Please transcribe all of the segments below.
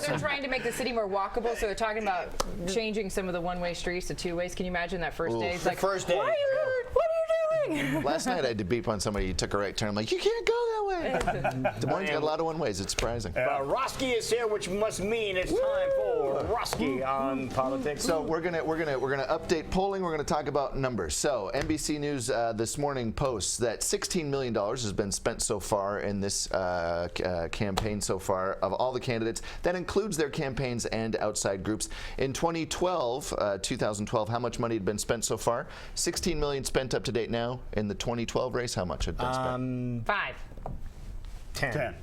they're trying to make the city more walkable, so they're talking about changing some of the one-way streets to two-ways. Can you imagine that first day? It's like, first day. What are you doing? Last night I had to beep on somebody. He took a right turn. I'm like, you can't go that way. Des Moines got a lot of one-ways. It's surprising. Roske is here, which must mean it's time for Roske on politics. So we're gonna update polling. We're gonna talk about numbers. So NBC News this morning posts that $16 million has been spent so far in this campaign so far of all the candidates. That includes their campaigns and outside groups. In 2012, how much money had been spent so far? $16 million spent up to date now. In the 2012 race, how much had been spent? 5. 10.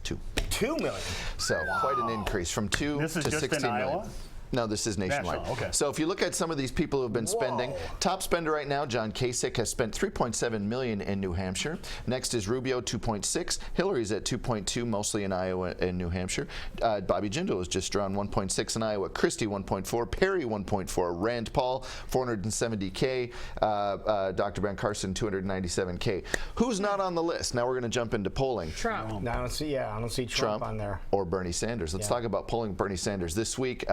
2. 2 million. So quite an increase from 2 This is to just 16 in million. Iowa? No, this is nationwide. National, okay. So if you look at some of these people who have been spending, top spender right now, John Kasich has spent $3.7 million in New Hampshire. Next is Rubio, 2.6. Hillary's at 2.2, mostly in Iowa and New Hampshire. Bobby Jindal has just drawn 1.6 in Iowa. Christie, 1.4. Perry, 1.4. Rand Paul, 470K. Dr. Ben Carson, 297K. Who's not on the list? Now we're going to jump into polling. Trump. No, I don't see Trump on there. Or Bernie Sanders. Let's talk about polling Bernie Sanders. This week,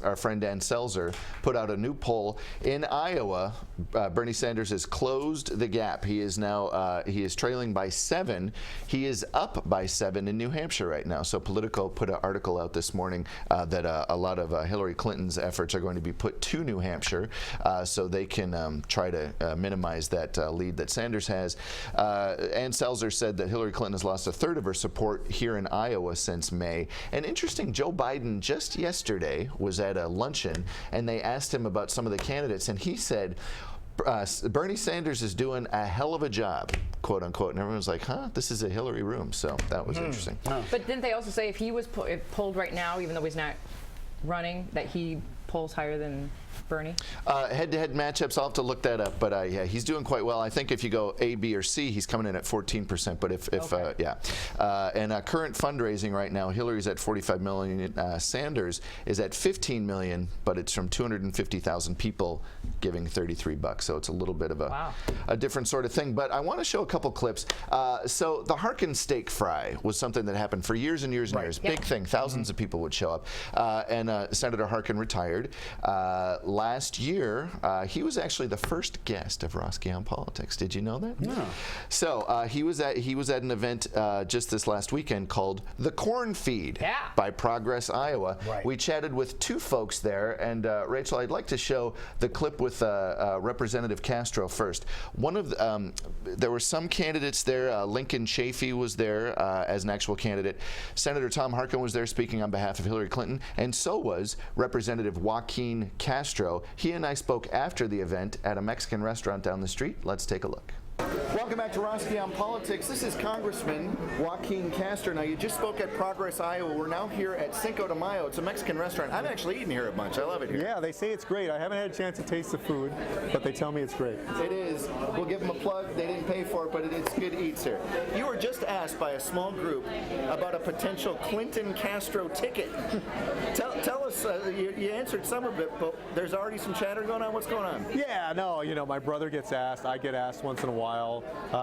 our friend Dan Selzer put out a new poll in Iowa. Bernie Sanders has closed the gap. He is now he is trailing by 7. He is up by 7 in New Hampshire right now. So Politico put an article out this morning that a lot of Hillary Clinton's efforts are going to be put to New Hampshire so they can try to minimize that lead that Sanders has. And Selzer said that Hillary Clinton has lost a third of her support here in Iowa since May. And interesting, Joe Biden just yesterday was at a luncheon and they asked him about some of the candidates and he said Bernie Sanders is doing a hell of a job, quote unquote, and everyone was like, huh, this is a Hillary room. So that was interesting. But didn't they also say if he was polled right now, even though he's not running, that he polls higher than Bernie? Head-to-head matchups, I'll have to look that up, but yeah, he's doing quite well. I think if you go A, B, or C, he's coming in at 14%, but if yeah. And current fundraising right now, Hillary's at 45 million, Sanders is at 15 million, but it's from 250,000 people giving $33, so it's a little bit of a different sort of thing. But I want to show a couple clips. So the Harkin steak fry was something that happened for years and years and years. Big thing, thousands of people would show up. And Senator Harkin retired. Last year, he was actually the first guest of Roske on Politics. Did you know that? No. So he was at an event just this last weekend called The Corn Feed by Progress, Iowa. We chatted with 2 folks there, and Rachel, I'd like to show the clip with Representative Castro first. One of the, there were some candidates there. Lincoln Chafee was there as an actual candidate. Senator Tom Harkin was there speaking on behalf of Hillary Clinton, and so was Representative Joaquin Castro. He and I spoke after the event at a Mexican restaurant down the street. Let's take a look. Welcome back to Roske on Politics. This is Congressman Joaquin Castro. Now, you just spoke at Progress, Iowa. We're now here at Cinco de Mayo. It's a Mexican restaurant. I've actually eaten here a bunch. I love it here. Yeah, they say it's great. I haven't had a chance to taste the food, but they tell me it's great. It is. We'll give them a plug. They didn't pay for it, but it's good eats here. You were just asked by a small group about a potential Clinton-Castro ticket. Tell us, you answered some of it, but there's already some chatter going on. What's going on? Yeah, no, you know, my brother gets asked. I get asked once in a while.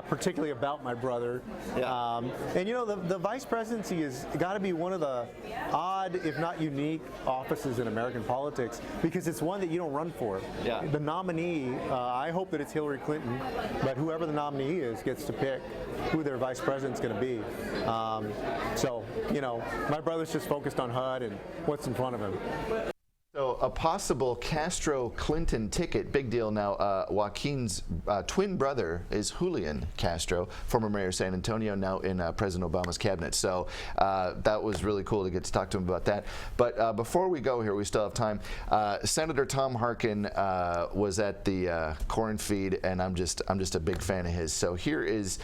Particularly about my brother. And you know, the vice presidency has got to be one of the odd, if not unique, offices in American politics because it's one that you don't run for. The nominee, I hope that it's Hillary Clinton, but whoever the nominee is gets to pick who their vice president's going to be. So, you know, my brother's just focused on HUD and what's in front of him. So a possible Castro-Clinton ticket, big deal now. Joaquin's twin brother is Julian Castro, former mayor of San Antonio, now in President Obama's cabinet. So that was really cool to get to talk to him about that. But before we go here, we still have time. Senator Tom Harkin was at the Corn Feed, and I'm just a big fan of his. So here is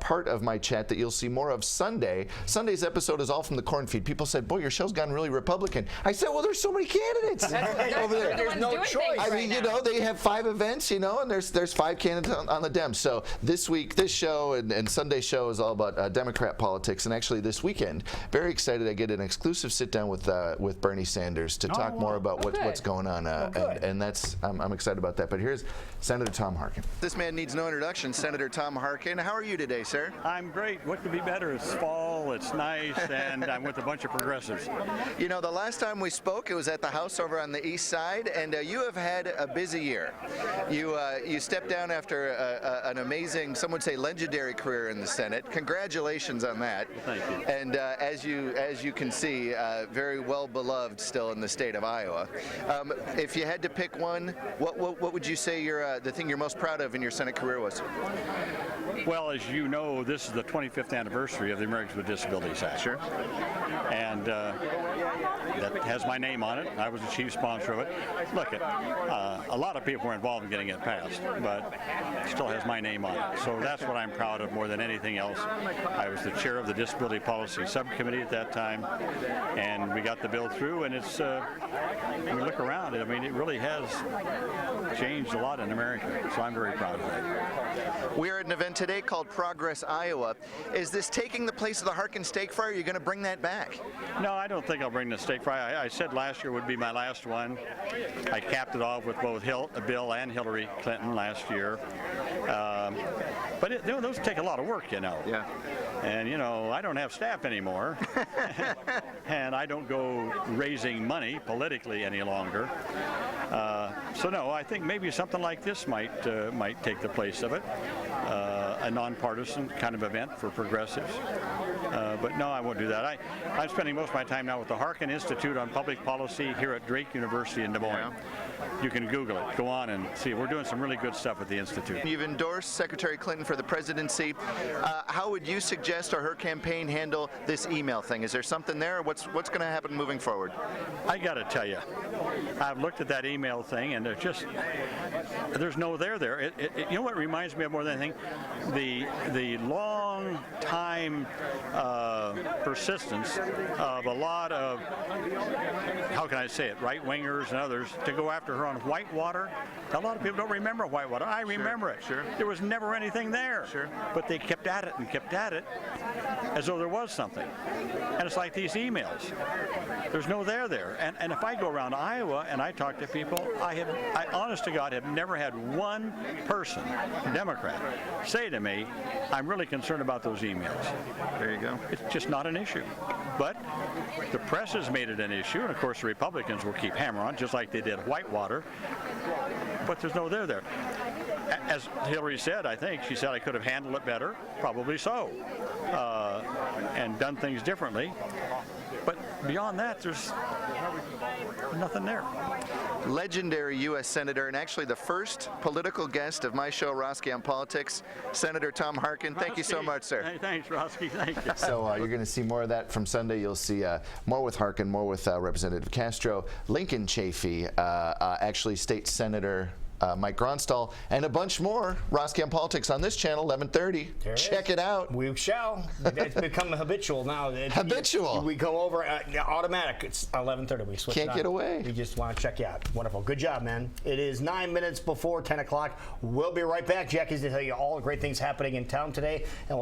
part of my chat that you'll see more of Sunday. Sunday's episode is all from the Corn Feed. People said, boy, your show's gotten really Republican. I said, well, there's so many candidates. candidates over there. There's no choice. I mean, you know, they have 5 events, you know, and there's 5 candidates on the Dems. So this week, this show and Sunday's show is all about Democrat politics. And actually, this weekend, very excited I get an exclusive sit down with Bernie Sanders to talk more about what's going on. And that's I'm excited about that. But here's Senator Tom Harkin. This man needs no introduction, Senator Tom Harkin. How are you today, sir? I'm great. What could be better? It's fall, it's nice, and I'm with a bunch of progressives. You know, the last time we spoke, it was at the House over on the East Side, and you have had a busy year. You stepped down after an amazing, some would say legendary career in the Senate. Congratulations on that. Thank you. And as you can see, very well beloved still in the state of Iowa. If you had to pick one, what would you say the thing you're most proud of in your Senate career was? Well, as you know, this is the 25th anniversary of the Americans with Disabilities Act. Sure. And that has my name on it. I was the chief sponsor of it. Look, a lot of people were involved in getting it passed, but it still has my name on it. So that's what I'm proud of more than anything else. I was the chair of the Disability Policy Subcommittee at that time, and we got the bill through, and it's, when we look around it, I mean, it really has changed a lot in America, so I'm very proud of that. We're at an event today called Progress Iowa. Is this taking the place of the Harkin Steak Fry? Are you going to bring that back? No, I don't think I'll bring the steak fry. I said last year would be my last one. I capped it off with both Bill and Hillary Clinton last year. But those take a lot of work, you know. Yeah. And, you know, I don't have staff anymore. And I don't go raising money politically any longer. So, no, I think maybe something like this might take the place of it. A nonpartisan kind of event for progressives. But no, I won't do that. I'm spending most of my time now with the Harkin Institute on Public Policy here at Drake University in Des Moines. Yeah. You can Google it. Go on and see. We're doing some really good stuff at the Institute. You've endorsed Secretary Clinton for the presidency. How would you suggest or her campaign handle this email thing? Is there something there? Or what's going to happen moving forward? I got to tell you, I've looked at that email thing, and there's no there. You know what reminds me of more than anything? The long time persistence of a lot of, how can I say it, right-wingers and others to go after her on Whitewater. A lot of people don't remember Whitewater. I remember it. Sure. There was never anything there. Sure. But they kept at it and kept at it as though there was something. And it's like these emails. There's no there. And if I go around Iowa and I talk to people, I honest to God, have never had one person, Democrat, say to me, I'm really concerned about those emails. There you go. It's just not an issue. But the press has made it an issue, and of course the Republicans will keep hammering on it, just like they did Whitewater. But there's no there. As Hillary said, I think, she said I could have handled it better. Probably so. And done things differently. But beyond that, there's nothing there. Legendary U.S. Senator, and actually the first political guest of my show, Roske on Politics, Senator Tom Harkin. Thank you so much, sir. Hey, thanks, Roske. Thank you. So you're going to see more of that from Sunday. You'll see more with Harkin, more with Representative Castro, Lincoln Chafee, actually State Senator Mike Gronstal, and a bunch more. Roske on Politics on this channel, 11:30. Check it out. We shall. It's become habitual now. Habitual. We go over automatic. It's 11:30. We switch. Can't get away. We just want to check you out. Wonderful. Good job, man. It is 9 minutes before 10 o'clock. We'll be right back. Jackie's to tell you all the great things happening in town today. And